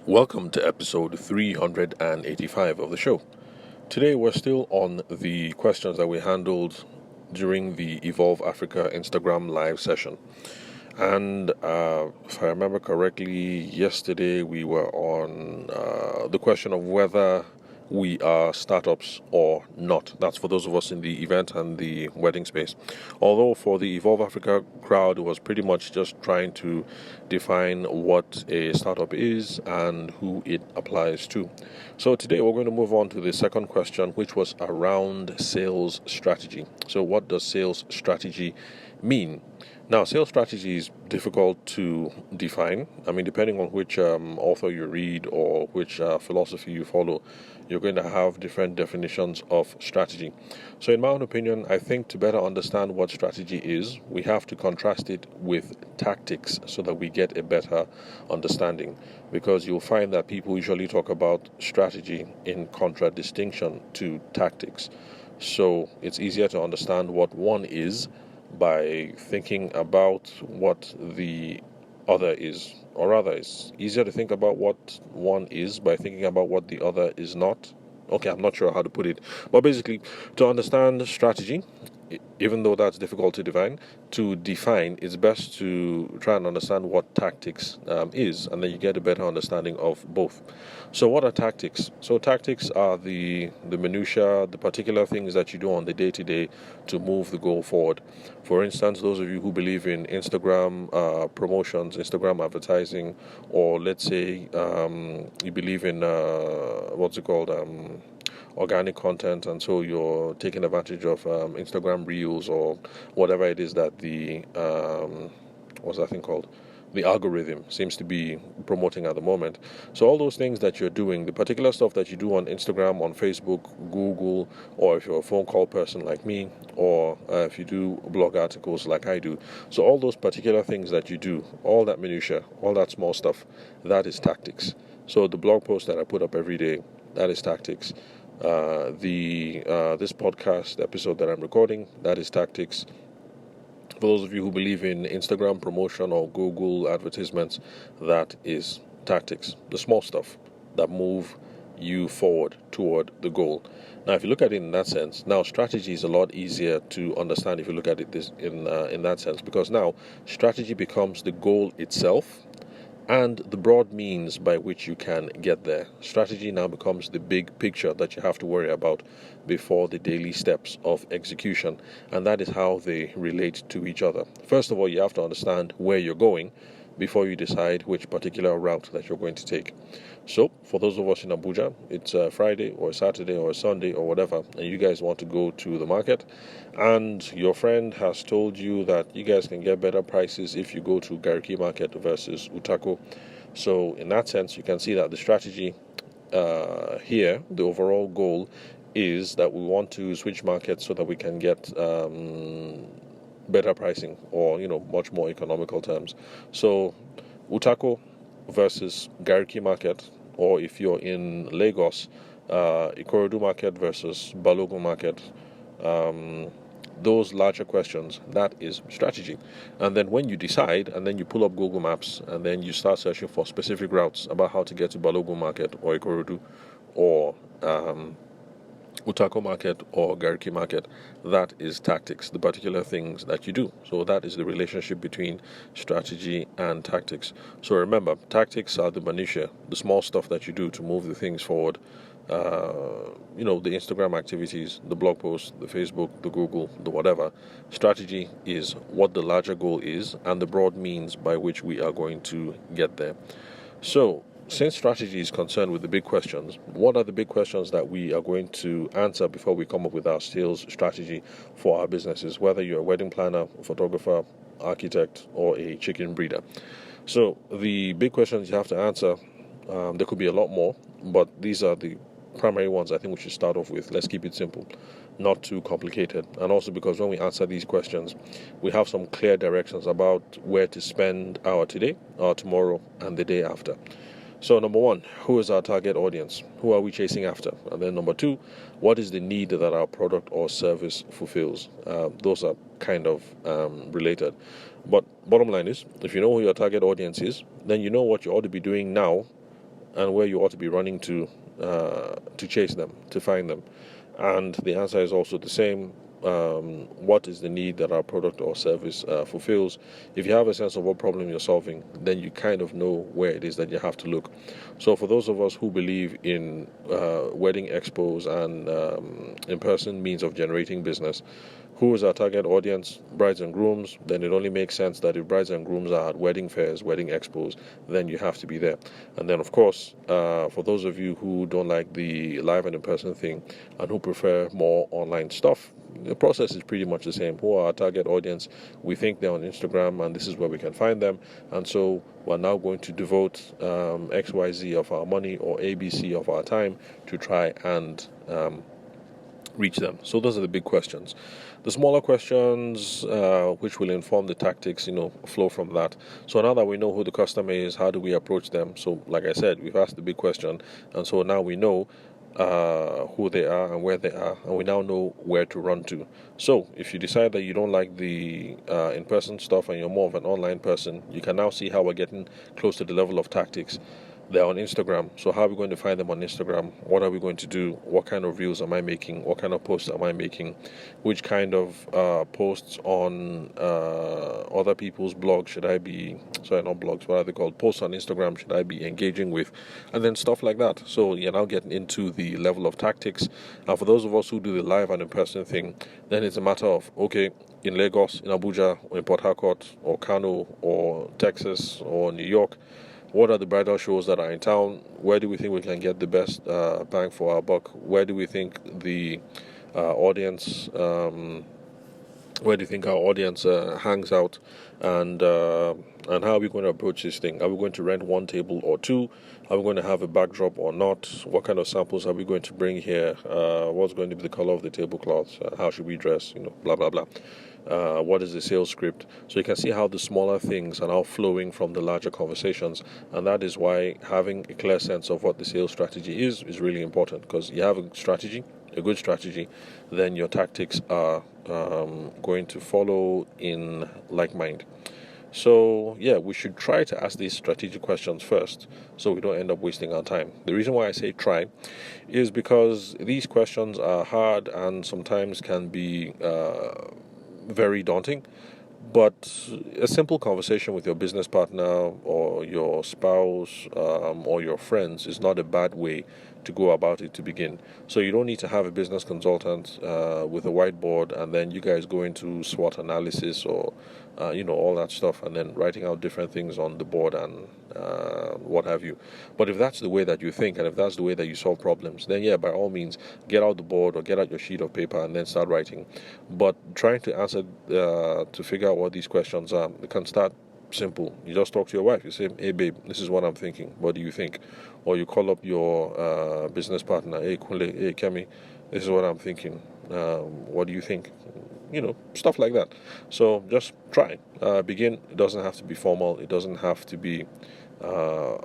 Welcome to episode 385 of the show. Today we're still on the questions that we handled during the Evolve Africa Instagram live session. And if I remember correctly, yesterday we were on the question of whether we are startups or not. That's for those of us in the event and the wedding space. Although for the Evolve Africa crowd, it was pretty much just trying to define what a startup is and who it applies to. So today we're going to move on to the second question, which was around sales strategy. So what does sales strategy mean? Now, sales strategy is difficult to define. I mean, depending on which author you read or which philosophy you follow, you're going to have different definitions of strategy. So in my own opinion, I think to better understand what strategy is, we have to contrast it with tactics so that we get a better understanding. Because you'll find that people usually talk about strategy in contradistinction to tactics. So it's easier to understand what one is by thinking about what the other is, or rather, it's easier to think about what one is by thinking about what the other is not. Okay, I'm not sure how to put it, but basically, to understand strategy, even though that's difficult to define, it's best to try and understand what tactics is, and then you get a better understanding of both. So what are tactics? So tactics are the minutiae, the particular things that you do on the day-to-day to move the goal forward. For instance, those of you who believe in Instagram promotions, Instagram advertising, or let's say you believe in organic content, and so you're taking advantage of Instagram Reels or whatever it is that the what's that thing called? The algorithm seems to be promoting at the moment. So all those things that you're doing, the particular stuff that you do on Instagram, on Facebook, Google, or if you're a phone call person like me, or if you do blog articles like I do. So all those particular things that you do, all that minutia, all that small stuff, that is tactics. So the blog post that I put up every day, that is tactics. This podcast episode that I'm recording, that is tactics. For those of you who believe in Instagram promotion or Google advertisements, that is tactics. The small stuff that move you forward toward the goal. Now, if you look at it in that sense, now strategy is a lot easier to understand if you look at it in that sense, because now strategy becomes the goal itself and the broad means by which you can get there. Strategy now becomes the big picture that you have to worry about before the daily steps of execution, and that is how they relate to each other. First of all, you have to understand where you're going before you decide which particular route that you're going to take. So, for those of us in Abuja, it's a Friday or a Saturday or a Sunday or whatever, and you guys want to go to the market, and your friend has told you that you guys can get better prices if you go to Gariki Market versus Utako. So, in that sense, you can see that the strategy here, the overall goal, is that we want to switch markets so that we can get better pricing, or much more economical terms. So Utako versus Gariki market, or if you're in Lagos, Ikorodu market versus Balogun market, those larger questions, that is strategy. And then when you decide, and then you pull up Google Maps, and then you start searching for specific routes about how to get to Balogun market or Ikorodu or Utako market or Gariki market, that is tactics, the particular things that you do. So that is the relationship between strategy and tactics. So remember, tactics are the minutiae, the small stuff that you do to move the things forward. The Instagram activities, the blog posts, the Facebook, the Google, the whatever. Strategy is what the larger goal is and the broad means by which we are going to get there. So, since strategy is concerned with the big questions, what are the big questions that we are going to answer before we come up with our sales strategy for our businesses, whether you're a wedding planner, a photographer, architect, or a chicken breeder? So the big questions you have to answer, there could be a lot more, but these are the primary ones I think we should start off with. Let's keep it simple, not too complicated. And also because when we answer these questions, we have some clear directions about where to spend our today, our tomorrow, and the day after. So number one, who is our target audience? Who are we chasing after? And then number two, what is the need that our product or service fulfills? Those are kind of related. But bottom line is, if you know who your target audience is, then you know what you ought to be doing now and where you ought to be running to chase them, to find them. And the answer is also the same. What is the need that our product or service fulfills? If you have a sense of what problem you're solving, then you kind of know where it is that you have to look. So for those of us who believe in wedding expos and in-person means of generating business, who is our target audience? Brides and grooms. Then it only makes sense that if brides and grooms are at wedding fairs, wedding expos, then you have to be there. And then, of course, for those of you who don't like the live and in-person thing and who prefer more online stuff, the process is pretty much the same. Who are our target audience? We think they're on Instagram, and this is where we can find them. And so we're now going to devote XYZ of our money or ABC of our time to try and reach them. So those are the big questions. The smaller questions, which will inform the tactics, flow from that. So now that we know who the customer is, how do we approach them? So like I said, we've asked the big question, and so now we know who they are and where they are, and we now know where to run to. So if you decide that you don't like the in-person stuff and you're more of an online person, you can now see how we're getting close to the level of tactics. They're on Instagram. So how are we going to find them on Instagram? What are we going to do? What kind of reels am I making? What kind of posts am I making? Which kind of posts on other people's blogs should I be, sorry, not blogs, what are they called? Posts on Instagram should I be engaging with? And then stuff like that. So you're now getting into the level of tactics. And for those of us who do the live and in-person thing, then it's a matter of, okay, in Lagos, in Abuja, or in Port Harcourt, or Kano, or Texas, or New York, what are the bridal shows that are in town? Where do we think we can get the best bang for our buck? Where do we think the audience? Where do you think our audience hangs out? And how are we going to approach this thing? Are we going to rent one table or two? Are we going to have a backdrop or not? What kind of samples are we going to bring here? What's going to be the color of the tablecloths? How should we dress? Blah blah blah. What is the sales script? So you can see how the smaller things are now flowing from the larger conversations, and that is why having a clear sense of what the sales strategy is really important, because you have a strategy, a good strategy, then your tactics are going to follow in like mind. So yeah, we should try to ask these strategic questions first so we don't end up wasting our time. The reason why I say try is because these questions are hard and sometimes can be very daunting, but a simple conversation with your business partner or your spouse or your friends is not a bad way to go about it to begin. So you don't need to have a business consultant with a whiteboard and then you guys go into SWOT analysis or all that stuff and then writing out different things on the board and what have you. But if that's the way that you think and if that's the way that you solve problems, then yeah, by all means, get out the board or get out your sheet of paper and then start writing. But trying to answer, to figure out what these questions are, it can start simple. You just talk to your wife. You say, hey babe, this is what I'm thinking. What do you think? Or you call up your business partner. Hey Kunle, hey Kemi, this is what I'm thinking. What do you think? Stuff like that. So just try. Begin. It doesn't have to be formal. It doesn't have to be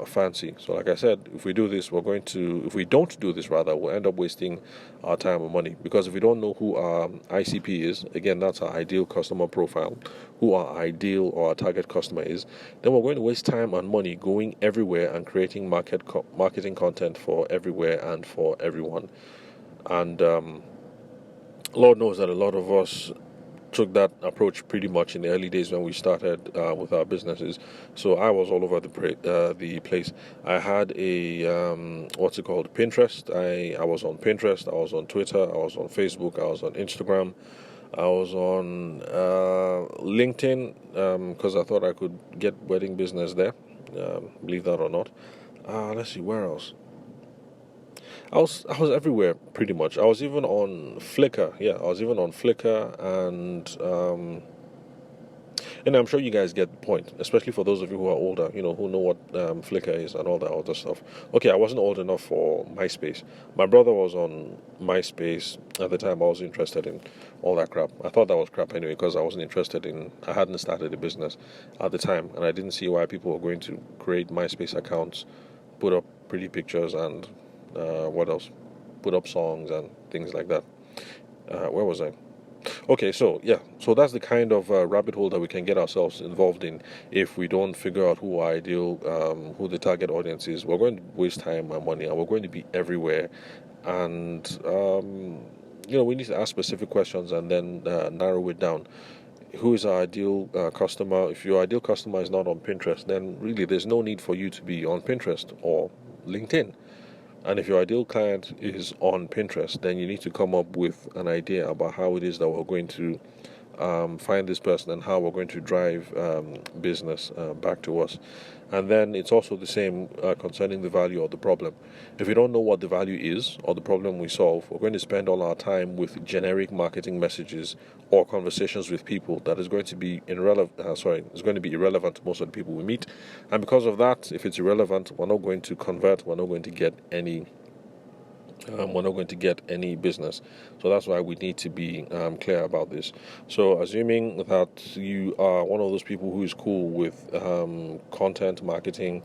fancy. So like I said, if we do this, if we don't do this rather, we'll end up wasting our time and money, because if we don't know who our ICP is, again, that's our ideal customer profile, who our ideal or our target customer is, then we're going to waste time and money going everywhere and creating marketing content for everywhere and for everyone. And Lord knows that a lot of us took that approach pretty much in the early days when we started with our businesses. So I was all over the place. I had a Pinterest. I was on Pinterest. I was on Twitter. I was on Facebook. I was on Instagram. I was on LinkedIn because I thought I could get wedding business there. Believe that or not. Let's see, where else? I was everywhere pretty much. I was even on Flickr. Yeah, I was even on Flickr, and I'm sure you guys get the point, especially for those of you who are older, who know what Flickr is and all that other stuff. Okay, I wasn't old enough for MySpace. My brother was on MySpace at the time. I was interested in all that crap. I thought that was crap anyway because I hadn't started a business at the time, and I didn't see why people were going to create MySpace accounts, put up pretty pictures and what else? Put up songs and things like that. Where was I? Okay, so that's the kind of rabbit hole that we can get ourselves involved in if we don't figure out who our ideal, who the target audience is. We're going to waste time and money, and we're going to be everywhere. And we need to ask specific questions and then narrow it down. Who is our ideal customer? If your ideal customer is not on Pinterest, then really there's no need for you to be on Pinterest or LinkedIn. And if your ideal client is on Pinterest, then you need to come up with an idea about how it is that we're going to find this person and how we're going to drive business back to us. And then it's also the same concerning the value or the problem. If we don't know what the value is or the problem we solve, we're going to spend all our time with generic marketing messages or conversations with people that is going to be is going to be irrelevant to most of the people we meet. And because of that, if it's irrelevant, we're not going to convert. We're not going to get any business. So that's why we need to be clear about this. So assuming that you are one of those people who is cool with content marketing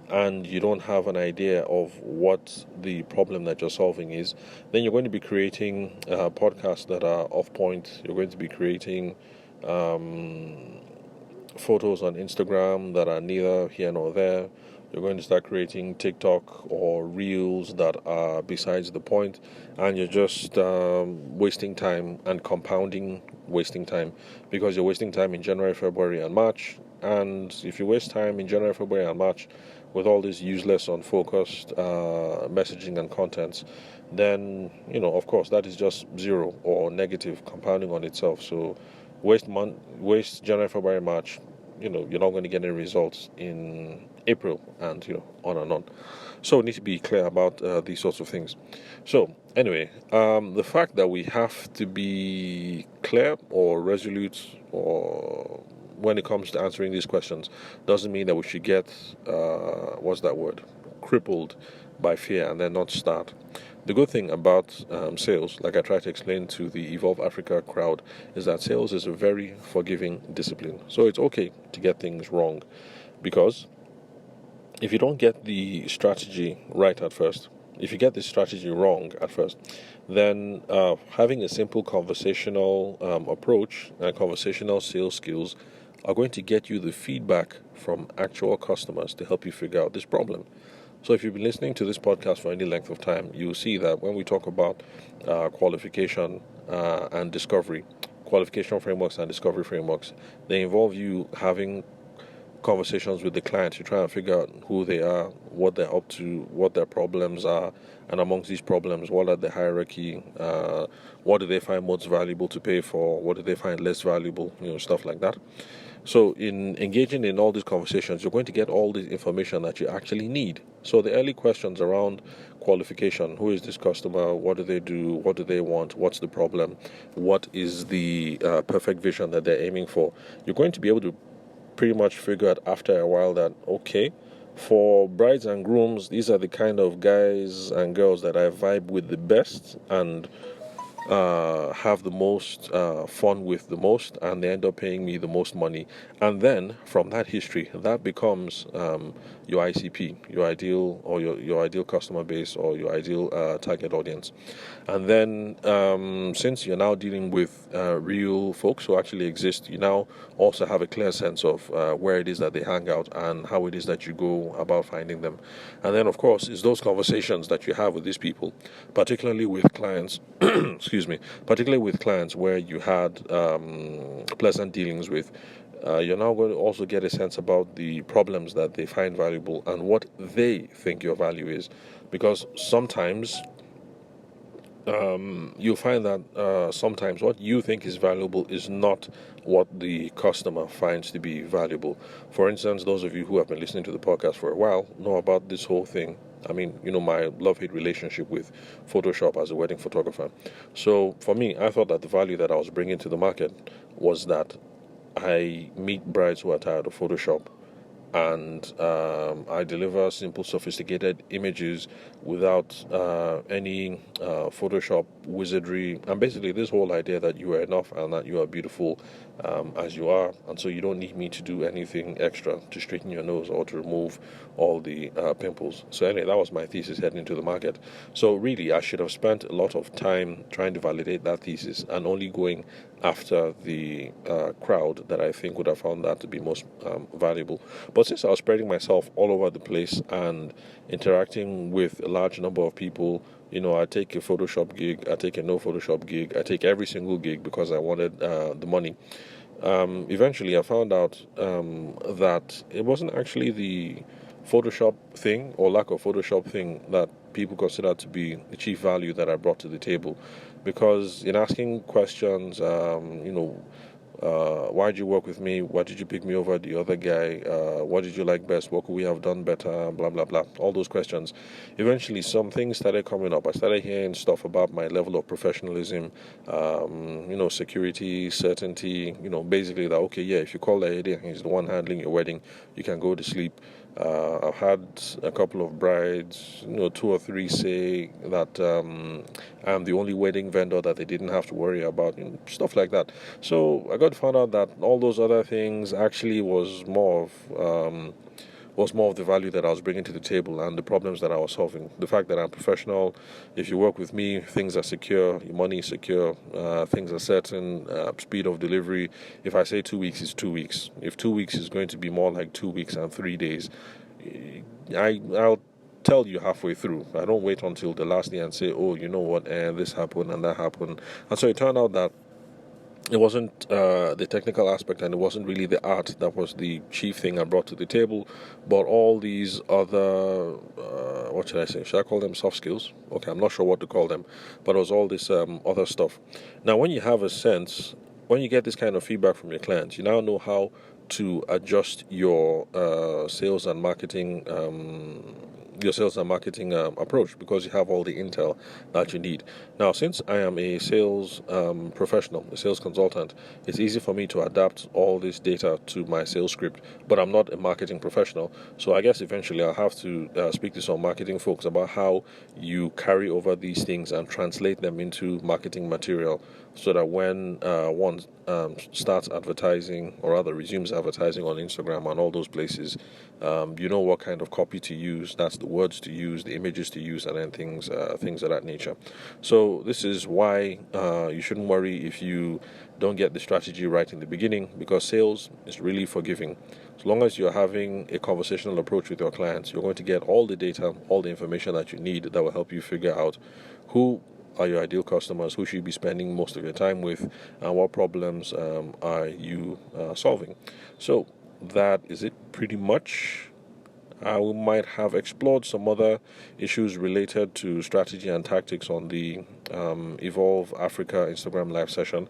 and you don't have an idea of what the problem that you're solving is, then you're going to be creating podcasts that are off point. You're going to be creating photos on Instagram that are neither here nor there. You're going to start creating TikTok or Reels that are besides the point, and you're just wasting time and compounding wasting time, because you're wasting time in January, February, and March. And if you waste time in January, February, and March with all this useless, unfocused messaging and contents, then of course, that is just zero or negative compounding on itself. So waste January, February, March. You're not going to get any results in April, and on and on. So we need to be clear about these sorts of things. So anyway, the fact that we have to be clear or resolute or when it comes to answering these questions doesn't mean that we should get crippled by fear and then not start. The good thing about sales, like I try to explain to the Evolve Africa crowd, is that sales is a very forgiving discipline. So it's okay to get things wrong, because if you don't get the strategy right at first, if you get the strategy wrong at first, then having a simple conversational approach and conversational sales skills are going to get you the feedback from actual customers to help you figure out this problem. So if you've been listening to this podcast for any length of time, you'll see that when we talk about qualification and discovery, qualification frameworks and discovery frameworks, they involve you having conversations with the client to try and figure out who they are, what they're up to, what their problems are, and amongst these problems, what are the hierarchy, what do they find most valuable to pay for, what do they find less valuable, stuff like that. So in engaging in all these conversations, you're going to get all the information that you actually need. So the early questions around qualification: who is this customer, what do they do, what do they want, what's the problem, what is the perfect vision that they're aiming for, you're going to be able to pretty much figure out after a while that, okay, for brides and grooms, these are the kind of guys and girls that I vibe with the best and have the most fun with the most, and they end up paying me the most money. And then from that history, that becomes your ICP, your ideal, or your ideal customer base, or your ideal target audience. And then since you're now dealing with real folks who actually exist, you now also have a clear sense of where it is that they hang out and how it is that you go about finding them. And then, of course, it's those conversations that you have with these people, particularly with clients particularly with clients where you had pleasant dealings with. You're now going to also get a sense about the problems that they find valuable and what they think your value is, because sometimes you'll find that sometimes what you think is valuable is not what the customer finds to be valuable. For instance, those of you who have been listening to the podcast for a while know about this whole thing. I mean, my love-hate relationship with Photoshop as a wedding photographer. So for me, I thought that the value that I was bringing to the market was that I meet brides who are tired of Photoshop, and I deliver simple, sophisticated images without any Photoshop wizardry. And basically, this whole idea that you are enough and that you are beautiful as you are, and so you don't need me to do anything extra to straighten your nose or to remove all the pimples. So anyway, that was my thesis heading into the market. So really, I should have spent a lot of time trying to validate that thesis and only going after the crowd that I think would have found that to be most valuable. But since I was spreading myself all over the place and interacting with a large number of people, I take a Photoshop gig, I take a no Photoshop gig, I take every single gig because I wanted the money. Eventually, I found out that it wasn't actually the Photoshop thing or lack of Photoshop thing that people consider to be the chief value that I brought to the table. Because in asking questions, why did you work with me? Why did you pick me over the other guy? What did you like best? What could we have done better? Blah, blah, blah. All those questions. Eventually, some things started coming up. I started hearing stuff about my level of professionalism, security, certainty, basically that, okay, yeah, if you call the lady and he's the one handling your wedding, you can go to sleep. I've had a couple of brides, 2 or 3 say that I'm the only wedding vendor that they didn't have to worry about, stuff like that. So I got to find out that all those other things actually was more of the value that I was bringing to the table and the problems that I was solving. The fact that I'm professional, if you work with me, things are secure, your money is secure, things are certain, speed of delivery. If I say 2 weeks, it's 2 weeks. If 2 weeks is going to be more like 2 weeks and 3 days, I'll tell you halfway through. I don't wait until the last day and say, oh, you know what, this happened and that happened. And so it turned out that it wasn't the technical aspect and it wasn't really the art that was the chief thing I brought to the table, but all these other, what should I say? Should I call them soft skills? Okay, I'm not sure what to call them, but it was all this other stuff. Now, when you have a sense, when you get this kind of feedback from your clients, you now know how to adjust your sales and marketing approach because you have all the intel that you need. Now, since I am a sales professional, a sales consultant, it's easy for me to adapt all this data to my sales script, but I'm not a marketing professional. So I guess eventually I'll have to speak to some marketing folks about how you carry over these things and translate them into marketing material so that when one starts advertising or rather resumes advertising on Instagram and all those places, you know what kind of copy to use. That's the words to use, the images to use, and then things of that nature. So this is why you shouldn't worry if you don't get the strategy right in the beginning, because sales is really forgiving. As long as you're having a conversational approach with your clients, you're going to get all the data, all the information that you need that will help you figure out who are your ideal customers, who should you be spending most of your time with, and what problems are you solving. So that is it pretty much. We might have explored some other issues related to strategy and tactics on the Evolve Africa Instagram live session,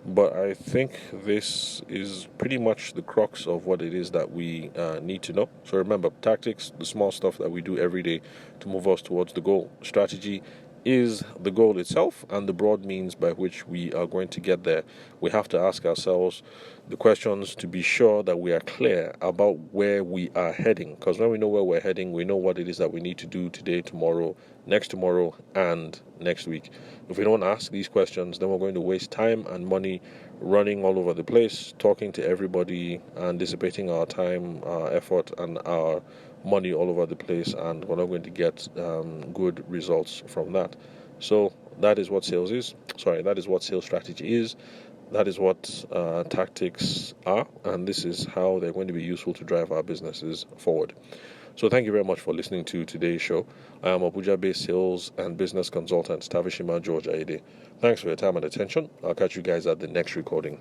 but I think this is pretty much the crux of what it is that we need to know. So remember, tactics, the small stuff that we do every day to move us towards the goal. Strategy is the goal itself and the broad means by which we are going to get there. We have to ask ourselves the questions to be sure that we are clear about where we are heading, because when we know where we're heading, we know what it is that we need to do today, tomorrow, next tomorrow, and next week. If we don't ask these questions, then we're going to waste time and money running all over the place, talking to everybody and dissipating our time, our effort, and our money all over the place, and we're not going to get good results from that. So that is what sales is. That is what sales strategy is. That is what tactics are, and this is how they're going to be useful to drive our businesses forward. So thank you very much for listening to today's show. I am Abuja-based sales and business consultant Tavishima George Aide. Thanks for your time and attention. I'll catch you guys at the next recording.